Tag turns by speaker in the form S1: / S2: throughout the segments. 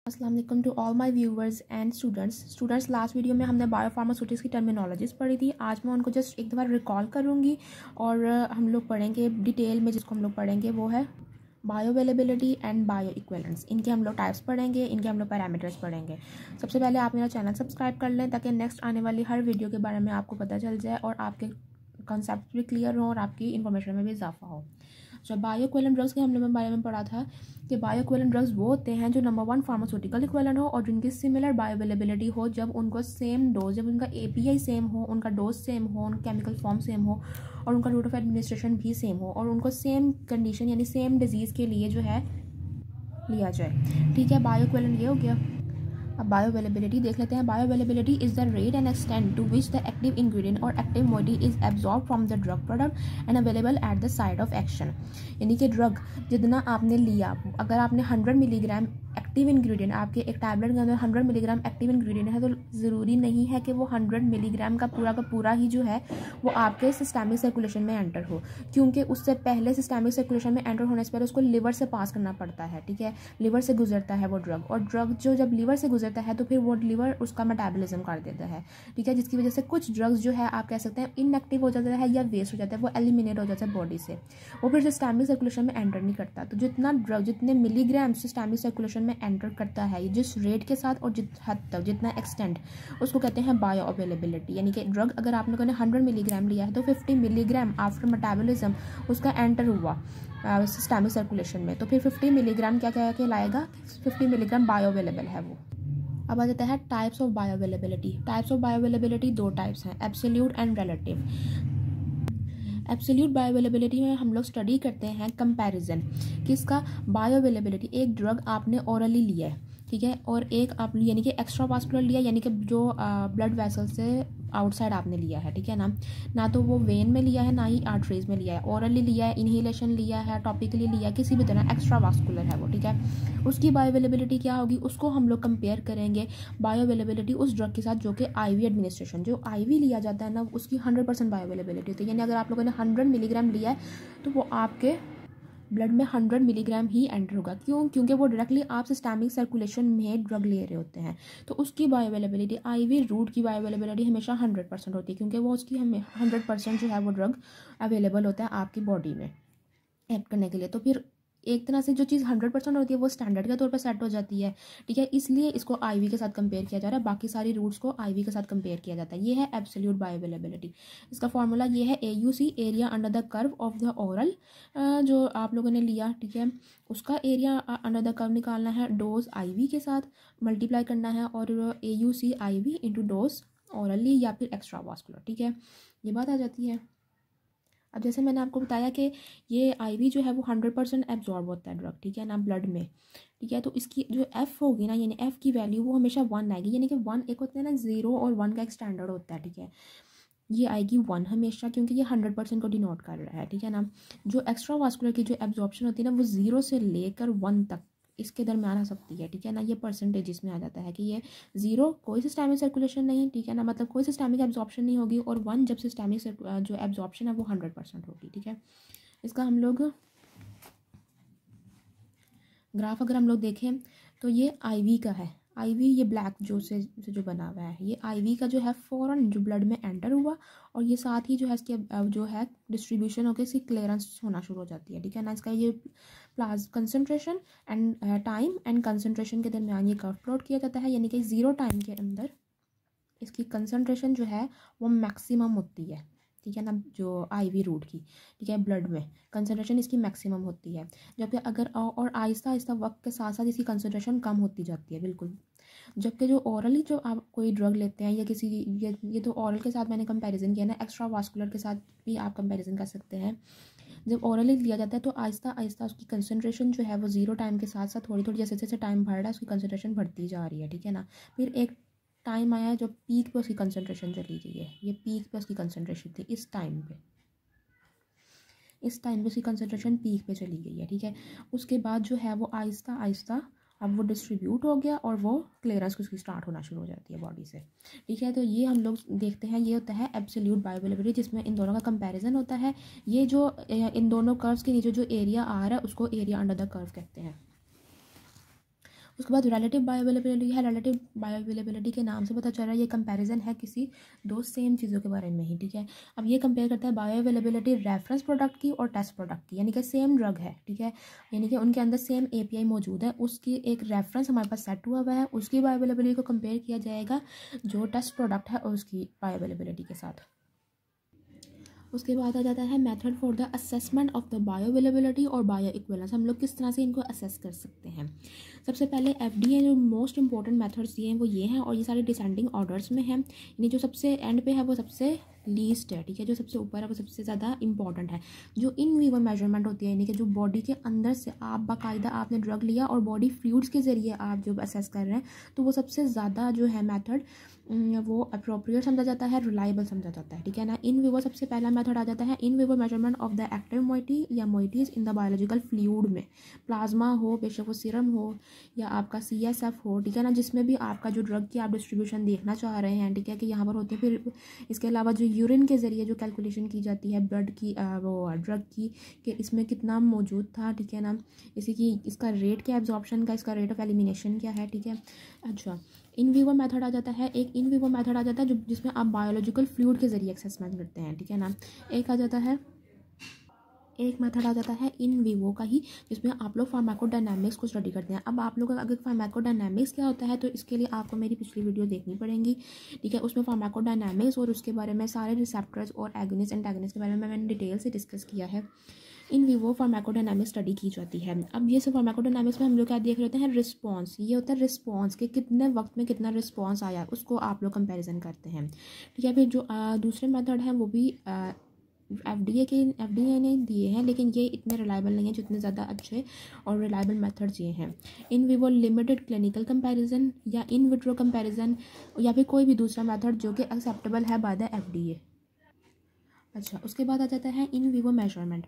S1: अस्सलाम वालेकुम to all my viewers and students last video में हमने बायोफार्मास्यूटिक्स की टर्मिनोलॉजीज पढ़ी थी। आज मैं उनको जस्ट एक दफ़ा रिकॉल करूँगी और हम लोग पढ़ेंगे डिटेल में। जिसको हम लोग पढ़ेंगे वो है bio availability and bio equivalence. इनके हम लोग टाइप्स पढ़ेंगे, इनके हम लोग पैरामीटर्स पढ़ेंगे। सबसे पहले आप मेरा चैनल सब्सक्राइब कर लें ताकि नेक्स्ट आने वाली हर वीडियो के बारे में आपको पता चल जाए और आपके कॉन्सेप्ट भी क्लियर हो और आपकी इन्फॉर्मेशन में भी इजाफा हो। जब बायो इक्विवेलेंट ड्रग्स के हमने बारे में पढ़ा था कि बायो इक्विवेलेंट ड्रग्स वो होते हैं जो नंबर 1 फार्मास्यूटिकल इक्विवेलेंट हो और जिनकी सिमिलर बायो अवेलेबिलिटी हो, जब उनको सेम डोज, जब उनका एपीआई सेम हो, उनका डोज सेम हो, उनका केमिकल फॉर्म सेम हो और उनका रूट ऑफ एडमिनिस्ट्रेशन भी सेम हो और उनको सेम कंडीशन यानी सेम डिजीज़ के लिए जो है लिया जाए। ठीक है, बायो इक्विवेलेंट ये हो गया। अब बायो अवेलेबिलिटी देख लेते हैं। Bio availability is the rate and extent to which the active ingredient और active moiety is absorb from the drug product and available at the site of action. यानी कि ड्रग जितना आपने लिया, अगर आपने 100 मिलीग्राम एक्टिव इंग्रेडिएंट, आपके एक टैबलेट के अंदर 100 मिलीग्राम एक्टिव इंग्रेडिएंट है, तो ज़रूरी नहीं है कि वो 100 मिलीग्राम का पूरा ही जो है वो आपके सिस्टमिक सर्कुलेशन में एंटर हो, क्योंकि उससे पहले सिस्टमिक सर्कुलेशन में एंटर होने से पहले उसको लिवर से पास करना पड़ता है। ठीक है, लिवर से गुजरता है वो ड्रग, और ड्रग जो जब लिवर से गुजरता है तो फिर वो लिवर उसका मेटाबॉलिज्म कर देता है। ठीक है, जिसकी वजह से कुछ ड्रग्स जो है आप कह सकते हैं इनएक्टिव हो जाता है या वेस्ट हो जाता है, वो एलिमिनेट हो जाता है बॉडी से, वो फिर सिस्टमिक सर्कुलेशन में एंटर नहीं करता। तो जितना ड्रग जितने मिलीग्राम सिस्टमिक सर्कुलेशन में एंटर करता है, जिस रेट के साथ और जिस हद तक जितना एक्सटेंट, उसको कहते हैं बायो अवेलेबिलिटी। यानी कि ड्रग अगर आप लोगों ने 100 मिलीग्राम लिया है तो 50 मिलीग्राम आफ्टर मेटाबॉलिज्म उसका एंटर हुआ सिस्टमिक सर्कुलेशन में, तो फिर 50 मिलीग्राम क्या क्या कहलाएगा, 50 मिलीग्राम बायो अवेलेबल है वो। अब आ जाता है types of bio availability. Types of bio availability दो टाइप्स हैं, absolute and relative. Absolute bio availability में हम लोग स्टडी करते हैं कंपैरिजन किसका, बायो अवेलेबिलिटी। एक ड्रग आपने ओरली लिया है, ठीक है, और एक आप यानी कि एक्स्ट्रा वास्कुलर लिया, यानी कि जो ब्लड वेसल से आउटसाइड आपने लिया है। ठीक है ना तो वो वेन में लिया है ना ही आर्टरीज में लिया है, ओरली लिया है, इनहेलेशन लिया है, टॉपिकली लिया है, किसी भी तरह एक्स्ट्रा वास्कुलर है वो। ठीक है, उसकी बायो अवेलेबिलिटी क्या होगी, उसको हम लोग कंपेयर करेंगे बायो अवेलेबिलिटी उस ड्रग के साथ जो कि आईवी एडमिनिस्ट्रेशन, जो आईवी लिया जाता है ना, उसकी 100% बायो अवेलेबिलिटी होती है। यानी अगर आप लोगों ने 100 मिलीग्राम लिया है तो वो आपके ब्लड में 100 मिलीग्राम ही एंटर होगा। क्यों? क्योंकि वो डायरेक्टली आप सिस्टमिक सर्कुलेशन में ड्रग ले रहे होते हैं, तो उसकी बायो अवेलेबिलिटी, आईवी रूट की बायो अवेलेबिलिटी हमेशा 100% होती है, क्योंकि वो उसकी हमें 100% जो है वो ड्रग अवेलेबल होता है आपकी बॉडी में एक्ट करने के लिए। तो फिर एक तरह से जो चीज़ 100% होती है वो स्टैंडर्ड के तौर पर सेट हो जाती है। ठीक है, इसलिए इसको आईवी के साथ कंपेयर किया जा रहा है, बाकी सारी रूट्स को आईवी के साथ कंपेयर किया जाता है। ये है एब्सोल्यूट बायो अवेलेबिलिटी। इसका फॉर्मूला ये है AUC, area under the curve of the oral, जो आप लोगों ने लिया। ठीक है, उसका एरिया अंडर द कर्व निकालना है, डोज आईवी के साथ मल्टीप्लाई करना है, और AUC IV into dose orally या फिर एक्स्ट्रा वास्कुलर। ठीक है, ये बात आ जाती है। अब जैसे मैंने आपको बताया कि ये आईवी जो है वो 100% एब्जॉर्ब होता है ड्रग, ठीक है ना, ब्लड में। ठीक है, तो इसकी जो एफ़ होगी ना, यानी एफ़ की वैल्यू वो हमेशा 1 आएगी। यानी कि 1 एक होता है ना, 0 और 1 का एक स्टैंडर्ड होता है। ठीक है, ये आएगी 1 हमेशा, क्योंकि ये 100% को डिनोट कर रहा है। ठीक है ना, जो एक्स्ट्रा वास्कुलर की जो एब्जॉर्प्शन होती है ना, वो 0 से लेकर 1 तक इसके दरम्यान आ सकती है। ठीक है ना, ये परसेंटेज इसमें आ जाता है कि ये 0 कोई सिस्टमिक सर्कुलेशन नहीं, ठीक है ना, मतलब कोई सिस्टमिक एब्जॉर्प्शन नहीं होगी, और 1 जब सिस्टमिक जो एब्जॉर्प्शन है वो 100% होगी। ठीक है, इसका हम लोग ग्राफ अगर हम लोग देखें तो ये आईवी का है। आईवी ये ब्लैक जो से जो बना हुआ है, ये आईवी का जो है फ़ौरन जो ब्लड में एंटर हुआ, और ये साथ ही जो है इसकी जो है डिस्ट्रीब्यूशन होकर इसकी क्लियरेंस होना शुरू हो जाती है। ठीक है ना, इसका ये concentration and time and concentration के दरमियान ये कर्व प्लॉट किया जाता है। यानी कि 0 टाइम के अंदर इसकी कंसंट्रेशन जो है वो मैक्सिमम होती है। ठीक है ना, जो आईवी रूट की, ठीक है, ब्लड में कंसंट्रेशन इसकी मैक्सिमम होती है, जबकि अगर और आहिस्ता आहिस्ता वक्त के साथ साथ इसकी कंसंट्रेशन कम होती जाती है बिल्कुल। जबकि जो ओरली जो आप कोई ड्रग लेते हैं या किसी ये तो ओरल के साथ मैंने कंपैरिजन किया ना, एक्स्ट्रा वास्कुलर के साथ भी आप कंपैरिजन कर सकते हैं। जब ओरली लिया जाता है तो आहिस्ता आहिस्ता उसकी कंसंट्रेशन जो है वो 0 टाइम के साथ साथ थोड़ी थोड़ी जैसे जैसे टाइम बढ़ रहा है उसकी कंसंट्रेशन बढ़ती जा रही है। ठीक है ना, फिर एक टाइम आया जब पीक पे उसकी कंसंट्रेशन चली गई है, ये पीक पे उसकी कंसंट्रेशन थी इस टाइम पे उसकी कंसंट्रेशन पीक पे चली गई है। ठीक है, उसके बाद जो है वो आहिस्ता आहिस्ता अब वो डिस्ट्रीब्यूट हो गया और वो क्लियरेंस उसकी स्टार्ट होना शुरू हो जाती है बॉडी से। ठीक है, तो ये हम लोग देखते हैं, ये होता है एब्सोल्यूट बायो अवेलेबिलिटी, जिसमें इन दोनों का कंपैरिजन होता है। ये जो इन दोनों कर्व्स के नीचे जो एरिया आ रहा है उसको एरिया अंडर द कर्व कहते हैं। उसके बाद रिलेटिव बायोअवेलेबिलिटी है। रिलेटिव बायोअवेलेबिलिटी के नाम से पता चल रहा है ये कंपैरिजन है किसी दो सेम चीज़ों के बारे में ही, ठीक है। अब ये कंपेयर करता है बायोअवेलेबिलिटी रेफरेंस प्रोडक्ट की और टेस्ट प्रोडक्ट की, यानी कि सेम ड्रग है, ठीक है, यानी कि उनके अंदर सेम API मौजूद है, उसकी एक रेफरेंस हमारे पास सेट हुआ है, उसकी बायोअवेलेबिलिटी को कंपेयर किया जाएगा जो टेस्ट प्रोडक्ट है और उसकी बायोअवेलेबिलिटी के साथ। उसके बाद आ जाता है method for the assessment of the bioavailability और बायो इक्विवेलेंस। हम लोग किस तरह से इनको असेस कर सकते हैं। सबसे पहले FDA जो मोस्ट इंपॉर्टेंट मेथड्स दिए हैं वो ये हैं, और ये सारे डिसेंडिंग ऑर्डर्स में हैं, यानी जो सबसे एंड पे है वो सबसे लीस्ट है, ठीक है, जो सबसे ऊपर है वो सबसे ज़्यादा इंपॉर्टेंट है। जो इन वीवो मेजरमेंट होती है, यानी कि जो बॉडी के अंदर से आप बाकायदा आपने ड्रग लिया और बॉडी फ्लूइड्स के ज़रिए आप जो असेस कर रहे हैं, तो वो सबसे ज़्यादा जो है मेथड वो अप्रोप्रिएट समझा जाता है, रिलायबल समझा जाता है, ठीक है ना। इन वीवो सबसे पहला मेथड आ जाता है in vivo measurement of the active moiety या moieties in the biological fluid में, प्लाज्मा हो, बेशक वो सीरम हो या आपका CSF हो, ठीक है ना, जिसमें भी आपका जो ड्रग की आप डिस्ट्रीब्यूशन देखना चाह रहे हैं, ठीक है, कि यहाँ पर होती है। फिर इसके अलावा जो यूरिन के ज़रिए जो कैलकुलेशन की जाती है ब्लड की वो ड्रग की, कि इसमें कितना मौजूद था, ठीक है ना, इसी की इसका रेट क्या एब्जॉर्प्शन का, इसका रेट ऑफ एलिमिनेशन क्या है, ठीक है। अच्छा, इन वीवो मेथड आ जाता है, एक इन वीवो मेथड आ जाता है जो जिसमें आप बायोलॉजिकल फ्लूइड के ज़रिए असेसमेंट करते हैं, ठीक है ना। एक मेथड आ जाता है इन वीवो का ही, जिसमें आप लोग फार्माकोडायनामिक्स को स्टडी करते हैं। अब आप लोग अगर फार्माकोडायनामिक्स क्या होता है तो इसके लिए आपको मेरी पिछली वीडियो देखनी पड़ेगी, ठीक है। उसमें फार्माकोडायनामिक्स और उसके बारे में सारे रिसेप्टर्स और एगोनिस्ट एंटागोनिस्ट के बारे में मैंने डिटेल से डिस्कस किया है। इन वीवो फार्माकोडायनामिक्स स्टडी की जाती है। अब ये सब फार्माकोडायनामिक्स में हम लोग क्या देख रहे होते हैं, रिस्पॉन्स, ये होता है रिस्पॉन्स के कितने वक्त में कितना रिस्पॉन्स आया, उसको आप लोग कंपैरिजन करते हैं, ठीक है। फिर जो दूसरे मेथड हैं वो भी FDA ने दिए हैं, लेकिन ये इतने रिलायबल नहीं है जितने ज़्यादा अच्छे और रिलायबल मेथड्स ये हैं। In vivo limited clinical comparison या इन विट्रो कंपैरिजन या फिर कोई भी दूसरा मेथड जो कि एक्सेप्टेबल है बाय द FDA। अच्छा, उसके बाद आ जाता है in vivo measurement.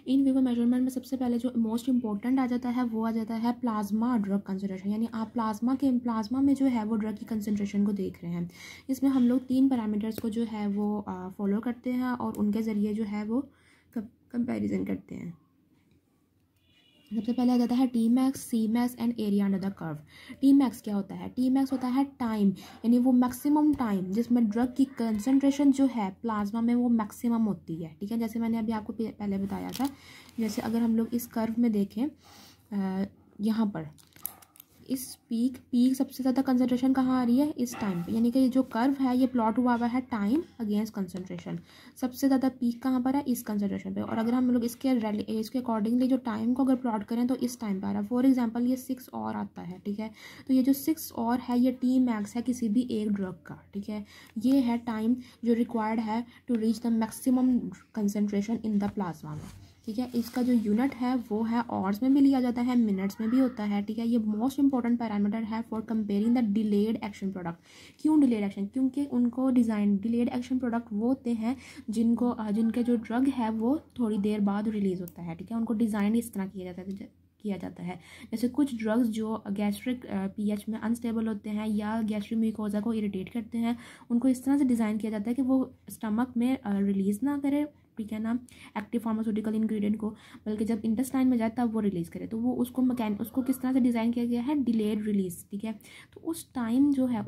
S1: In vivo measurement में सबसे पहले जो मोस्ट इंपॉर्टेंट आ जाता है वो आ जाता है प्लाज्मा ड्रग कंसंट्रेशन, यानी आप प्लाज्मा में जो है वो ड्रग की कंसंट्रेशन को देख रहे हैं। इसमें हम लोग 3 पैरामीटर्स को जो है वो फॉलो करते हैं और उनके ज़रिए जो है वो कंपैरिजन करते हैं। सबसे पहले आ जाता है Tmax, Cmax and area under the curve. Tmax क्या होता है, Tmax होता है टाइम, यानी वो मैक्सिमम टाइम जिसमें ड्रग की कंसंट्रेशन जो है प्लाज्मा में वो मैक्सिमम होती है, ठीक है। जैसे मैंने अभी आपको पहले बताया था, जैसे अगर हम लोग इस कर्व में देखें यहाँ पर इस पीक सबसे ज़्यादा कंसंट्रेशन कहाँ आ रही है, इस टाइम पे, यानी कि ये जो कर्व है ये प्लॉट हुआ है टाइम अगेंस्ट कंसंट्रेशन। सबसे ज़्यादा पीक कहाँ पर है, इस कंसंट्रेशन पे। और अगर हम लोग इसके अकॉर्डिंगली जो टाइम को अगर प्लॉट करें तो इस टाइम पर आ रहा है। फॉर एग्जांपल ये 6 और आता है, ठीक है। तो ये जो 6 और है ये Tmax है किसी भी एक ड्रग का, ठीक है। ये है टाइम जो रिक्वायर्ड है to reach the maximum concentration in the plasma में, ठीक है। इसका जो यूनिट है वो है आवर्स में भी लिया जाता है, मिनट्स में भी होता है, ठीक है। ये मोस्ट इंपॉर्टेंट पैरामीटर है for comparing the delayed action product. क्यों डिलेड एक्शन, क्योंकि उनको डिज़ाइन डिलेड एक्शन प्रोडक्ट वो होते हैं जिनके जो ड्रग है वो थोड़ी देर बाद रिलीज़ होता है, ठीक है। उनको डिज़ाइन इस तरह किया जाता है जैसे कुछ ड्रग्स जो गैस्ट्रिक pH में अनस्टेबल होते हैं या गैस्ट्रिक म्यूकोजा को इरिटेट करते हैं, उनको इस तरह से डिज़ाइन किया जाता है कि वो स्टमक में रिलीज़ ना करे, ठीक है ना, एक्टिव फार्मास्यूटिकल इंग्रेडिएंट को, बल्कि जब इंटेस्टाइन में जाए तब वो रिलीज़ करे। तो वो उसको किस तरह से डिज़ाइन किया गया है, डिलेड रिलीज़, ठीक है। तो उस टाइम जो है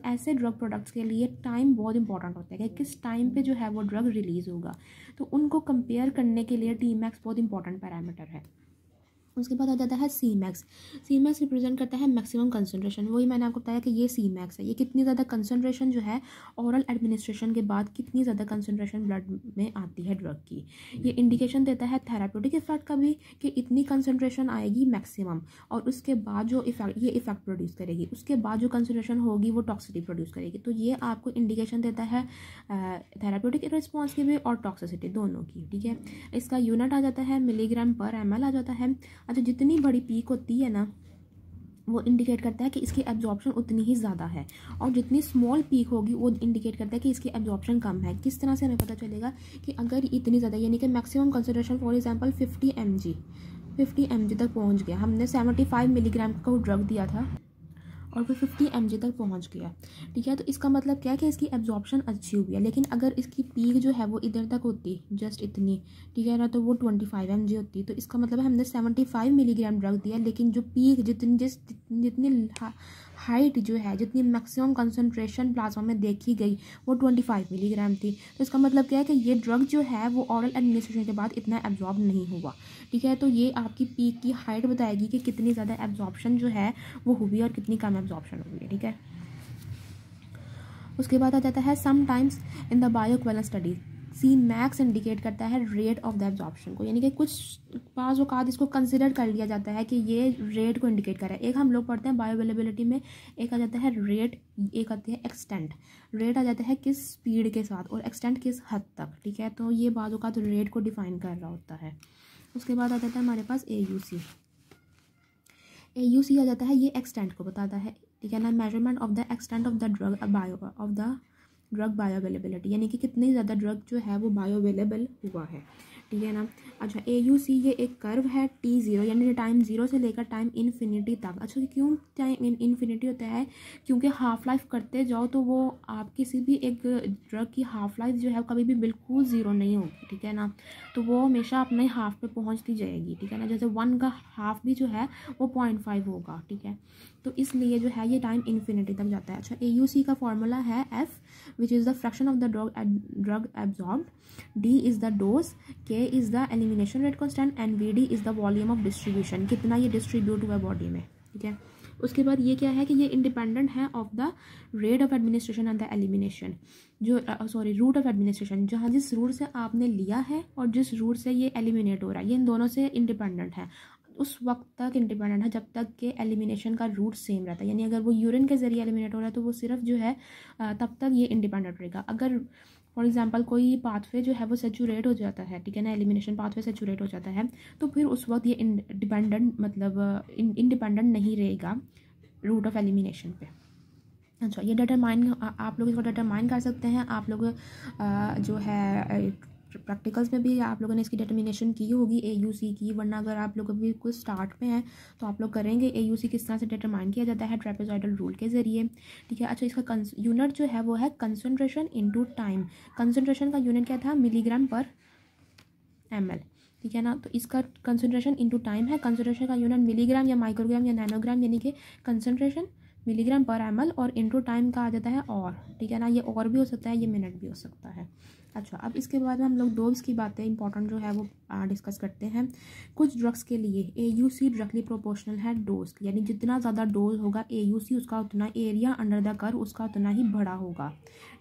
S1: ऐसे ड्रग प्रोडक्ट्स के लिए टाइम बहुत इंपॉर्टेंट होता है कि किस टाइम पे जो है वो ड्रग रिलीज़ होगा। तो उनको कंपेयर करने के लिए Tmax बहुत इंपॉर्टेंट पैरामीटर है। उसके बाद आ जाता है Cmax। Cmax रिप्रेजेंट करता है मैक्सिमम कंसंट्रेशन। वही मैंने आपको बताया कि ये Cmax है, ये कितनी ज़्यादा कंसंट्रेशन जो है ओरल एडमिनिस्ट्रेशन के बाद कितनी ज़्यादा कंसंट्रेशन ब्लड में आती है ड्रग की। ये इंडिकेशन देता है थेराप्यूटिक इफेक्ट का भी कि इतनी कंसंट्रेशन आएगी मैक्सिमम, और उसके बाद जो इफेक्ट प्रोड्यूस करेगी, उसके बाद जो कंसंट्रेशन होगी वो टॉक्सिसिटी प्रोड्यूस करेगी। तो ये आपको इंडिकेशन देता है थेराप्यूटिक रिस्पॉन्स की भी और टॉक्सिसिटी दोनों की, ठीक है। इसका यूनिट आ जाता है mg/ml आ जाता है। अच्छा, जितनी बड़ी पीक होती है ना वो इंडिकेट करता है कि इसकी एब्जॉर्प्शन उतनी ही ज़्यादा है, और जितनी स्मॉल पीक होगी वो इंडिकेट करता है कि इसकी एब्जॉर्प्शन कम है। किस तरह से हमें पता चलेगा कि अगर इतनी ज़्यादा, यानी कि maximum concentration for example 50 mg तक पहुंच गया, हमने 75 मिलीग्राम का डरग दिया था और वो 50 mg तक पहुंच गया, ठीक है। तो इसका मतलब क्या है कि इसकी एब्जॉर्प्शन अच्छी हुई है। लेकिन अगर इसकी पीक जो है वो इधर तक होती, जस्ट इतनी, ठीक है ना, तो वो 25 mg होती। तो इसका मतलब हमने 75 मिलीग्राम ड्रग दिया, लेकिन जो पीक जितनी हाइट जो है, जितनी मैक्सिमम कंसनट्रेशन प्लाज्मा में देखी गई वो 25 मिलीग्राम थी। तो इसका मतलब क्या है कि ये ड्रग जो है वो ऑरल एडमिनिस्ट्रेशन के बाद इतना एब्जॉर्ब नहीं हुआ, ठीक है। तो ये आपकी पीक की हाइट बताएगी कि कितनी ज़्यादा एब्जॉर्प्शन जो है वो हुई और कितनी कम एब्जॉर्प्शन हुई है, ठीक है। उसके बाद आ जाता है sometimes in the bioequivalent study C max indicate करता है रेट ऑफ द एब्जॉर्प्शन को, यानी कि कुछ पास औकात इसको कंसिडर कर लिया जाता है कि ये रेट को इंडिकेट कर रहा है। एक हम लोग पढ़ते हैं बायोअवेलेबिलिटी में, एक आ जाता है रेट, एक आती है एक्सटेंट। रेट आ जाता है किस स्पीड के साथ और एक्सटेंट किस हद तक, ठीक है। तो ये बाज़ औकात रेट को डिफाइन कर रहा होता है। उसके बाद आ जाता है हमारे पास AUC। AUC आ जाता है, ये एक्सटेंट को बताता है, ठीक है ना, measurement of the extent of the drug bioavailability, यानी कि कितनी ज़्यादा ड्रग जो है वो बायोअवेलेबल हुआ है, ठीक है ना। अच्छा, AUC ये एक कर्व है T0, यानी टाइम 0 से लेकर टाइम इन्फिनिटी तक। अच्छा, क्यों टाइम इन्फिनिटी होता है? क्योंकि हाफ लाइफ करते जाओ तो वो आप किसी भी एक ड्रग की हाफ लाइफ जो है कभी भी बिल्कुल ज़ीरो नहीं होगी, ठीक है ना। तो वो हमेशा अपने हाफ पे पहुंचती जाएगी, ठीक है ना। जैसे 1 का हाफ भी जो है वो 0.5 होगा, ठीक है। तो इसलिए जो है ये टाइम इन्फिनिटी तक जाता है। अच्छा, AUC का फॉर्मूला है F, which is the fraction of the drug absorbed, D is the dose, K is the elimination rate constant and VD is the volume of distribution, कितना ये डिस्ट्रीब्यूट हुआ body में, ठीक है। उसके बाद ये क्या है कि ये इंडिपेंडेंट है of the rate of administration and the elimination, जो रूट ऑफ एडमिनिस्ट्रेशन, जहाँ जिस रूट से आपने लिया है और जिस रूट से ये एलिमिनेट हो रहा है, ये इन दोनों से इंडिपेंडेंट है। उस वक्त तक इंडिपेंडेंट है जब तक कि एलिमिनेशन का रूट सेम रहता है, यानी अगर वो यूरिन के ज़रिए एलिमिनेट हो रहा है तो वो सिर्फ जो है तब तक ये इंडिपेंडेंट रहेगा। अगर फॉर एग्जांपल कोई पाथवे जो है वो सेचूरेट हो जाता है, ठीक है ना, एलिमिनेशन पाथवे सेचूरेट हो जाता है, तो फिर उस वक्त ये इंडिपेंडेंट नहीं रहेगा रूट ऑफ एलिमिनेशन पे। अच्छा, ये डिटरमाइन आप लोग इसको डिटरमाइन कर सकते हैं। आप लोग जो है प्रैक्टिकल्स में भी आप लोगों ने इसकी डिटर्मिनेशन की होगी AUC की, वरना अगर आप लोग अभी कुछ स्टार्ट में हैं तो आप लोग करेंगे AUC किस तरह से डिटरमाइन किया जाता है, ट्रेपेजॉइडल रूल के ज़रिए, ठीक है। अच्छा, इसका यूनिट जो है वो है कंसनट्रेशन इनटू टाइम। कंसनट्रेशन का यूनिट क्या था? मिलीग्राम पर ml, ठीक है ना। तो इसका कंसनट्रेशन इनटू टाइम है। कंसनट्रेशन का यूनिट मिलीग्राम या माइक्रोग्राम या नैनोग्राम, यानी कि कंसनट्रेशन मिलीग्राम पर ml और इनटू टाइम का आ जाता है और, ठीक है ना। ये और भी हो सकता है, ये मिनट भी हो सकता है। अच्छा, अब इसके बाद में हम लोग डोज की बातें इंपॉर्टेंट जो है वो डिस्कस करते हैं। कुछ ड्रग्स के लिए AUC डायरेक्टली प्रोपोर्शनल है डोज, यानी जितना ज़्यादा डोज होगा AUC उसका उतना एरिया अंडर द कर्व उसका उतना ही बड़ा होगा,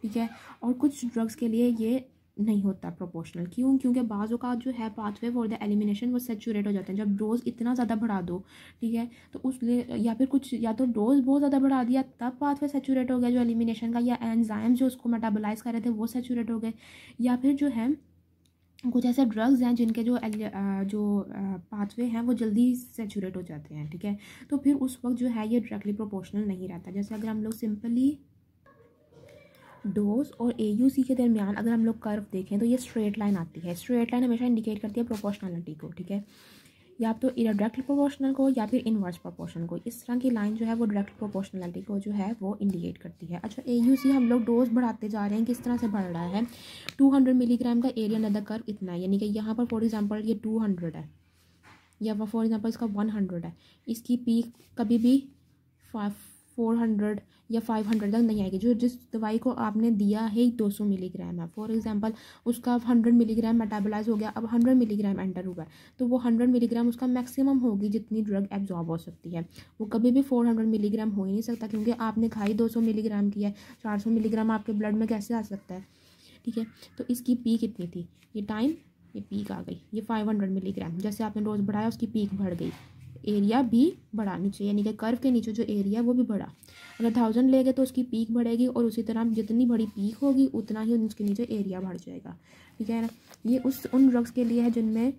S1: ठीक है। और कुछ ड्रग्स के लिए ये नहीं होता प्रोपोर्शनल। क्यों? क्योंकि बाज़ों का जो है पाथवे फॉर द एलिमिनेशन वो सेचूरेट हो जाते हैं जब डोज इतना ज़्यादा बढ़ा दो, ठीक है। तो उस लिए या फिर कुछ या तो डोज बहुत ज़्यादा बढ़ा दिया तब पाथवे सेचूरेट हो गया जो एलिमिनेशन का, या एंजाइम जो उसको मेटाबोलाइज कर रहे थे वो सेचूरेट हो गए, या फिर जो है कुछ ऐसे ड्रग्स हैं जिनके जो पाथवे हैं वो जल्दी सेचूरेट हो जाते हैं, ठीक है। तो फिर उस वक्त जो है ये डायरेक्टली प्रोपोर्शनल नहीं रहता। जैसे अगर हम लोग सिंपली डोज और AUC के दरमियान अगर हम लोग कर्व देखें तो ये स्ट्रेट लाइन आती है। स्ट्रेट लाइन हमेशा इंडिकेट करती है प्रोपोर्शनलिटी को, ठीक है, या तो डायरेक्ट प्रोपोर्शनल को या फिर इनवर्स प्रोपोर्शनल को। इस तरह की लाइन जो है वो डायरेक्ट प्रोपोर्शनलिटी को जो है वो इंडिकेट करती है। अच्छा, AUC हम लोग डोज बढ़ाते जा रहे हैं, किस तरह से बढ़ रहा है? 200 मिलीग्राम का एरिया अंडर द कर्व इतना है, यानी कि यहाँ पर फॉर एग्जांपल ये 200 है या फॉर एग्जांपल इसका 100 है, इसकी पीक कभी भी 400 या 500 तक नहीं आएगी। जो जिस दवाई को आपने दिया है 200 मिलीग्राम है, फॉर एग्जांपल उसका 100 मिलीग्राम मेटाबोलाइज हो गया, अब 100 मिलीग्राम एंटर हुआ है, तो वो 100 मिलीग्राम उसका मैक्सिमम होगी जितनी ड्रग एब्जॉर्ब हो सकती है। वो कभी भी 400 मिलीग्राम हो ही नहीं सकता, क्योंकि आपने खाई 200 मिलीग्राम की है, 400 मिलीग्राम आपके ब्लड में कैसे आ सकता है, ठीक है। तो इसकी पीक कितनी थी? ये टाइम, ये पीक आ गई, ये 500 मिलीग्राम। जैसे आपने डोज बढ़ाया उसकी पीक बढ़ गई, एरिया भी बढ़ा नीचे, यानी कि कर्व के नीचे जो एरिया वो भी बढ़ा। अगर 1000 लेंगे तो उसकी पीक बढ़ेगी और उसी तरह जितनी बड़ी पीक होगी उतना ही उसके नीचे एरिया बढ़ जाएगा, ठीक है ना। ये उन ड्रग्स के लिए है जिनमें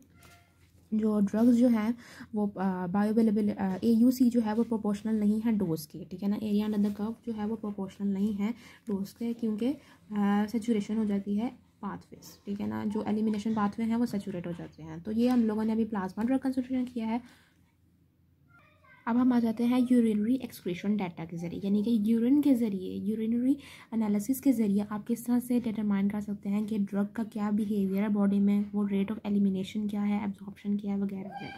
S1: जो ड्रग्स जो हैं वो बायोअवेलेबल AUC जो है वो प्रोपोर्शनल नहीं है डोज के, ठीक है ना। एरिया अंडर द कर्व जो है वो प्रोपोर्शनल नहीं है डोज के, क्योंकि सेचूरेशन हो जाती है पाथवेज, ठीक है ना। जो एलिमिनेशन पाथवे हैं वो सेचूरेट हो जाते हैं। तो ये हम लोगों ने अभी प्लाज्मा ड्रग कंसिडरेशन किया है। अब हम आ जाते हैं यूरिनरी एक्सक्रीशन डाटा के ज़रिए, यानी कि यूरिन के ज़रिए, यूरिनरी एनालिसिस के ज़रिए आप किस तरह से डिटरमाइन कर सकते हैं कि ड्रग का क्या बिहेवियर है बॉडी में, वो रेट ऑफ एलिमिनेशन क्या है, एब्जॉर्प्शन क्या है, वगैरह वगैरह।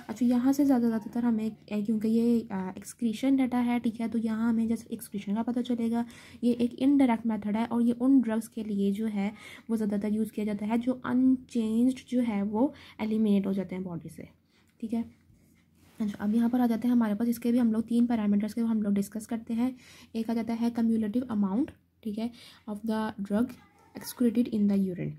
S1: अच्छा, यहाँ से ज़्यादातर हमें क्योंकि ये एक्सक्रीशन डाटा है, ठीक है, तो यहाँ हमें जैसे एक्सक्रीशन का पता चलेगा। ये एक इनडायरेक्ट मेथड है और ये उन ड्रग्स के लिए जो है वो ज़्यादातर यूज़ किया जाता है जो अनचेंज्ड जो है वो एलिमिनेट हो जाते हैं बॉडी से, ठीक है। अच्छा, अब यहाँ पर आ जाते हैं हमारे पास, इसके भी हम लोग 3 पैरामीटर्स के हम लोग डिस्कस करते हैं। एक आ जाता है कम्युलेटिव अमाउंट, ठीक है, of the drug excreted in the urine.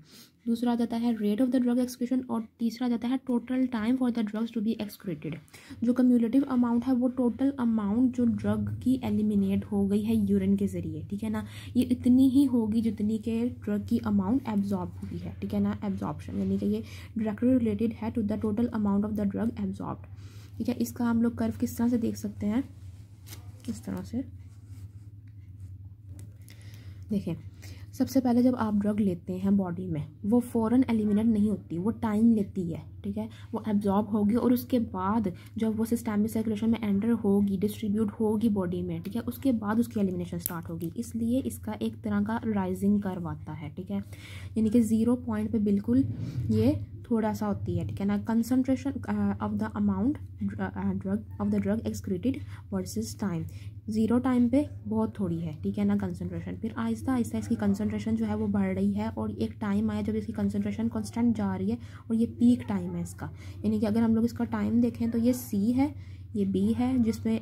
S1: दूसरा आ जाता है rate of the drug excretion और तीसरा आ जाता है total time for the drugs to be excreted. जो कम्युलेटिव अमाउंट है वो टोटल अमाउंट जो ड्रग की एलिमिनेट हो गई है यूरिन के ज़रिए, ठीक है ना, ये इतनी ही होगी जितनी के ड्रग की अमाउंट एब्जॉर्ब हुई है, ठीक है ना, एब्जॉर्प्शन, यानी कि ये डायरेक्टली रिलेटेड है to the total amount of the drug absorbed, ठीक है। इसका हम लोग कर्व किस तरह से देख सकते हैं, किस तरह से देखें। सबसे पहले जब आप ड्रग लेते हैं बॉडी में, वो फ़ौरन एलिमिनेट नहीं होती, वो टाइम लेती है, ठीक है, वो एब्जॉर्ब होगी और उसके बाद जब वो सिस्टमिक सर्कुलेशन में एंटर होगी, डिस्ट्रीब्यूट होगी बॉडी में, ठीक है, उसके बाद उसकी एलिमिनेशन स्टार्ट होगी। इसलिए इसका एक तरह का राइजिंग कर्व आता है, ठीक है, यानी कि 0 पॉइंट पे बिल्कुल ये थोड़ा सा होती है, ठीक है ना, concentration of the amount of the drug excreted versus time. 0 time पे बहुत थोड़ी है, ठीक है ना, कंसंट्रेशन, फिर आहिस्ता आहिस्ता इसकी कंसंट्रेशन जो है वो बढ़ रही है और एक टाइम आया जब इसकी कंसंट्रेशन कांस्टेंट जा रही है और ये पीक टाइम है इसका। यानी कि अगर हम लोग इसका टाइम देखें तो ये C है, ये B है, जिसमें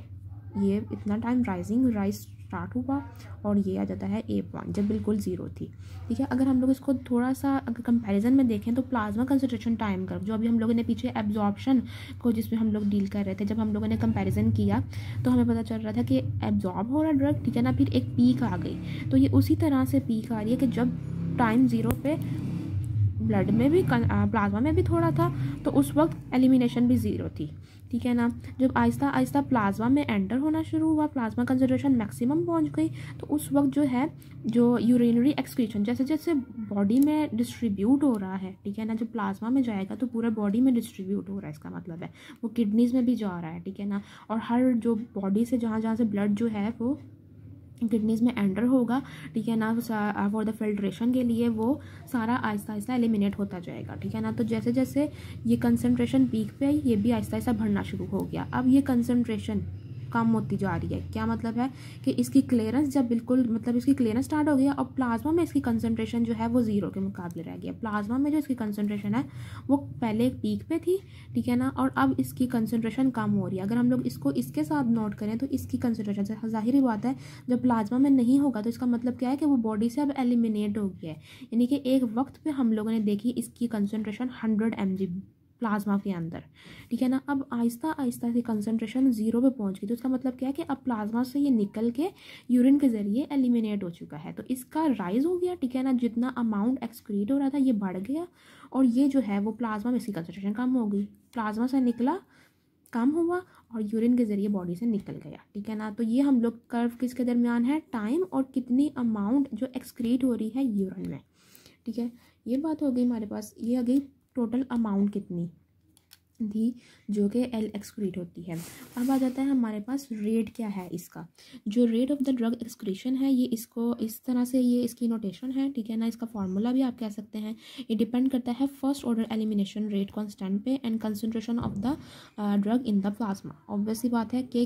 S1: ये इतना टाइम राइज स्टार्ट हुआ और ये आ जाता है A पॉइंट जब बिल्कुल 0 थी, ठीक है। अगर हम लोग इसको थोड़ा सा अगर कंपैरिजन में देखें तो प्लाज्मा कंसंट्रेशन टाइम कर्व जो अभी हम लोगों ने पीछे एब्जॉर्प्शन को जिसमें हम लोग डील कर रहे थे, जब हम लोगों ने कंपैरिजन किया तो हमें पता चल रहा था कि एब्जॉर्ब हो रहा ड्रग, ठीक है ना, फिर एक पीक आ गई। तो ये उसी तरह से पीक आ रही है कि जब टाइम 0 पे ब्लड में भी प्लाज्मा में भी थोड़ा था तो उस वक्त एलिमिनेशन भी 0 थी, ठीक है ना। जब आहिस्ता आहिस्ता प्लाज्मा में एंटर होना शुरू हुआ, प्लाज्मा कंसंट्रेशन मैक्सिमम पहुंच गई, तो उस वक्त जो है जो यूरिनरी एक्सक्रीशन जैसे जैसे बॉडी में डिस्ट्रीब्यूट हो रहा है, ठीक है ना, जब प्लाज्मा में जाएगा तो पूरा बॉडी में डिस्ट्रीब्यूट हो रहा है, इसका मतलब है वो किडनीज़ में भी जा रहा है, ठीक है ना, और हर जो बॉडी से जहाँ जहाँ से ब्लड जो है वो किडनीज़ में एंटर होगा, ठीक है ना, फॉर द फिल्ट्रेशन के लिए वो सारा आहिस्ता आहिस्ता एलिमिनेट होता जाएगा, ठीक है ना। तो जैसे जैसे ये कंसंट्रेशन पीक पे आई, ये भी आहिस्ता आहिस्ता बढ़ना शुरू हो गया। अब ये कंसंट्रेशन कम होती जा रही है, क्या मतलब है कि इसकी क्लियरेंस जब बिल्कुल मतलब इसकी क्लियरेंस स्टार्ट हो गया और प्लाज्मा में इसकी कंसंट्रेशन जो है वो 0 के मुकाबले रह गया। प्लाज्मा में जो इसकी कंसंट्रेशन है वो पहले एक पीक पे थी, ठीक है ना, और अब इसकी कंसंट्रेशन कम हो रही है। अगर हम लोग इसको इसके साथ नोट करें तो इसकी कंसंट्रेशन से जाहिर ही बात है जब प्लाज्मा में नहीं होगा तो इसका मतलब क्या है कि वो बॉडी से अब एलिमिनेट हो गया है। यानी कि एक वक्त पे हम लोगों ने देखी इसकी कंसंट्रेशन 100 mg प्लाज्मा के अंदर, ठीक है ना, अब आहिस्ता आहिस्ता से कंसंट्रेशन 0 पे पहुंच गई। तो इसका मतलब क्या है कि अब प्लाज्मा से ये निकल के यूरिन के ज़रिए एलिमिनेट हो चुका है। तो इसका राइज हो गया, ठीक है ना, जितना अमाउंट एक्सक्रीट हो रहा था ये बढ़ गया और ये जो है वो प्लाज्मा में इसकी कंसंट्रेशन कम हो गई, प्लाज्मा से निकला कम हुआ और यूरिन के ज़रिए बॉडी से निकल गया, ठीक है ना। तो ये हम लोग कर्व किसके दरमियान है, टाइम और कितनी अमाउंट जो एक्सक्रीट हो रही है यूरिन में, ठीक है। ये बात हो गई हमारे पास, ये आ गई टोटल अमाउंट कितनी थी जो कि एल एक्सक्रीट होती है। अब आ जाता है हमारे पास रेट क्या है इसका, जो rate of the drug excretion है ये इसको इस तरह से ये इसकी नोटेशन है, ठीक है ना, इसका फार्मूला भी आप कह सकते हैं। ये डिपेंड करता है first order elimination rate constant पे and concentration of the drug in the plasma. Obviously बात है कि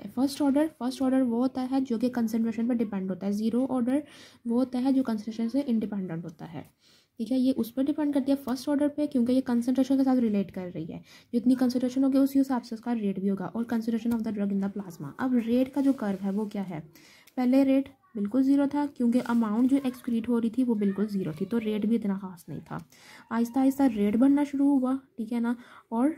S1: फर्स्ट ऑर्डर वो होता है जो कि कंसंट्रेशन पर डिपेंड होता है, 0 ऑर्डर वो होता है जो कंसंट्रेशन से इंडिपेंडेंट होता है, ठीक है। ये उस पर डिपेंड करती है फर्स्ट ऑर्डर पे क्योंकि ये कंसंट्रेशन के साथ रिलेट कर रही है। जितनी कंसंट्रेशन होगी उसी हिसाब से उसका रेट भी होगा और concentration of the drug in the plasma. अब रेट का जो कर्व है वो क्या है, पहले रेट बिल्कुल 0 था क्योंकि अमाउंट जो एक्सक्रीट हो रही थी वो बिल्कुल 0 थी, तो रेट भी इतना खास नहीं था। आहिस्ता आहिस्ता रेट बढ़ना शुरू हुआ, ठीक है ना, और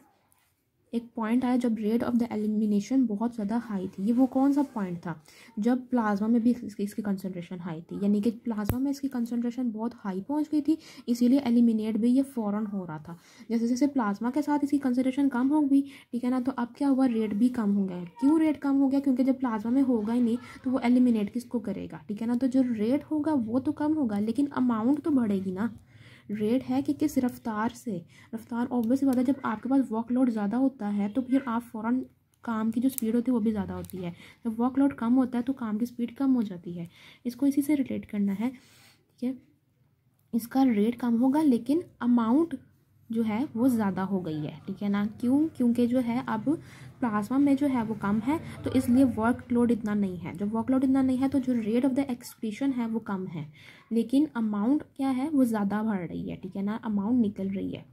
S1: एक पॉइंट आया जब रेट ऑफ द एलिमिनेशन बहुत ज़्यादा हाई थी। ये वो कौन सा पॉइंट था, जब प्लाज्मा में भी इसकी कंसंट्रेशन हाई थी, यानी कि प्लाज्मा में इसकी कंसंट्रेशन बहुत हाई पहुंच गई थी, इसीलिए एलिमिनेट भी ये फ़ौरन हो रहा था। जैसे जैसे प्लाज्मा के साथ इसकी कंसंट्रेशन कम हो गई, ठीक है ना, तो अब क्या हुआ, रेट भी कम हो गया। क्यों रेट कम हो गया, क्योंकि जब प्लाज्मा में होगा ही नहीं तो वो एलिमिनेट किसको करेगा, ठीक है ना। तो जो रेट होगा वो तो कम होगा लेकिन अमाउंट तो बढ़ेगी ना। रेट है कि किस रफ्तार से, रफ्तार ऑब्वियस बात है, जब आपके पास वर्कलोड ज़्यादा होता है तो फिर आप फ़ौरन काम की जो स्पीड होती है वो भी ज़्यादा होती है। जब वर्कलोड कम होता है तो काम की स्पीड कम हो जाती है। इसको इसी से रिलेट करना है, ठीक है। इसका रेट कम होगा लेकिन अमाउंट जो है वो ज़्यादा हो गई है, ठीक है ना। क्यों? क्योंकि जो है अब प्लाज्मा में जो है वो कम है, तो इसलिए वर्कलोड इतना नहीं है। जब वर्कलोड इतना नहीं है तो जो रेट ऑफ द एक्सक्रीशन है वो कम है, लेकिन अमाउंट क्या है वो ज़्यादा बढ़ रही है, ठीक है ना। अमाउंट निकल रही है,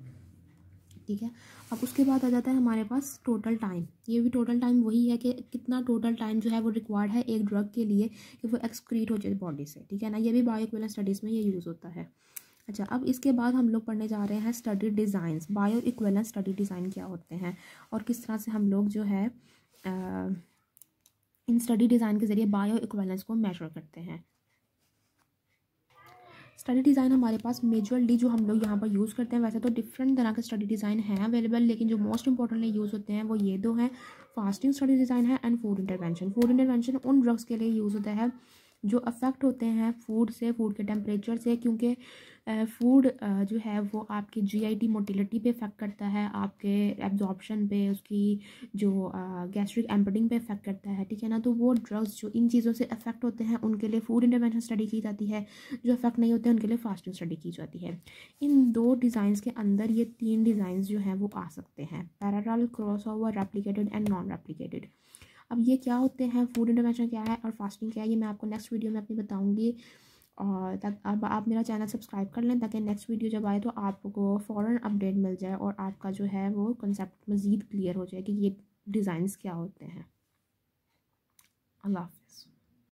S1: ठीक है। अब उसके बाद आ जाता है हमारे पास टोटल टाइम। ये भी टोटल टाइम वही है कि कितना टोटल टाइम जो है वो रिक्वायर्ड है एक ड्रग के लिए कि वो एक्सक्रीट हो जाए बॉडी से, ठीक है ना। ये भी बायोइक्विवेलेंट स्टडीज़ में ये यूज़ होता है। अच्छा, अब इसके बाद हम लोग पढ़ने जा रहे हैं स्टडी डिज़ाइंस। बायोइक्विवेलेंट स्टडी डिज़ाइन क्या होते हैं और किस तरह से हम लोग जो है इन स्टडी डिज़ाइन के ज़रिए बायोइक्विवेलेंस को मेजर करते हैं। स्टडी डिज़ाइन हमारे पास मेजरली जो हम लोग यहाँ पर यूज़ करते हैं, वैसे तो डिफरेंट तरह के स्टडी डिज़ाइन हैं अवेलेबल, लेकिन जो मोस्ट इंपॉर्टेंटली यूज़ होते हैं वो ये दो हैं, फास्टिंग स्टडी डिज़ाइन है and food intervention. Food intervention उन ड्रग्स के लिए यूज़ होता है जो अफेक्ट होते हैं फूड से, फूड के टेम्परेचर से, क्योंकि फूड जो है वो आपके जीआईटी मोटिलिटी पे इफेक्ट करता है, आपके एब्जॉर्प्शन पे, उसकी जो गैस्ट्रिक एम्पटिंग पे इफेक्ट करता है, ठीक है ना। तो वो ड्रग्स जो इन चीज़ों से अफेक्ट होते हैं उनके लिए फूड इंटरवेंशन स्टडी की जाती है, जो अफेक्ट नहीं होते हैं उनके लिए फास्टिंग स्टडी की जाती है। इन दो डिज़ाइंस के अंदर ये तीन डिज़ाइंस जो हैं वो आ सकते हैं, parallel, crossover, replicated and non replicated. अब ये क्या होते हैं, फूड इंटरवेंशन क्या है और फास्टिंग क्या है, ये मैं आपको नेक्स्ट वीडियो में अपनी बताऊंगी। और तक अब आप मेरा चैनल सब्सक्राइब कर लें ताकि नेक्स्ट वीडियो जब आए तो आपको फ़ौरन अपडेट मिल जाए और आपका जो है वो कंसेप्ट मज़ीद क्लियर हो जाए कि ये डिज़ाइंस क्या होते हैं। अल्लाह हाफ़िज़।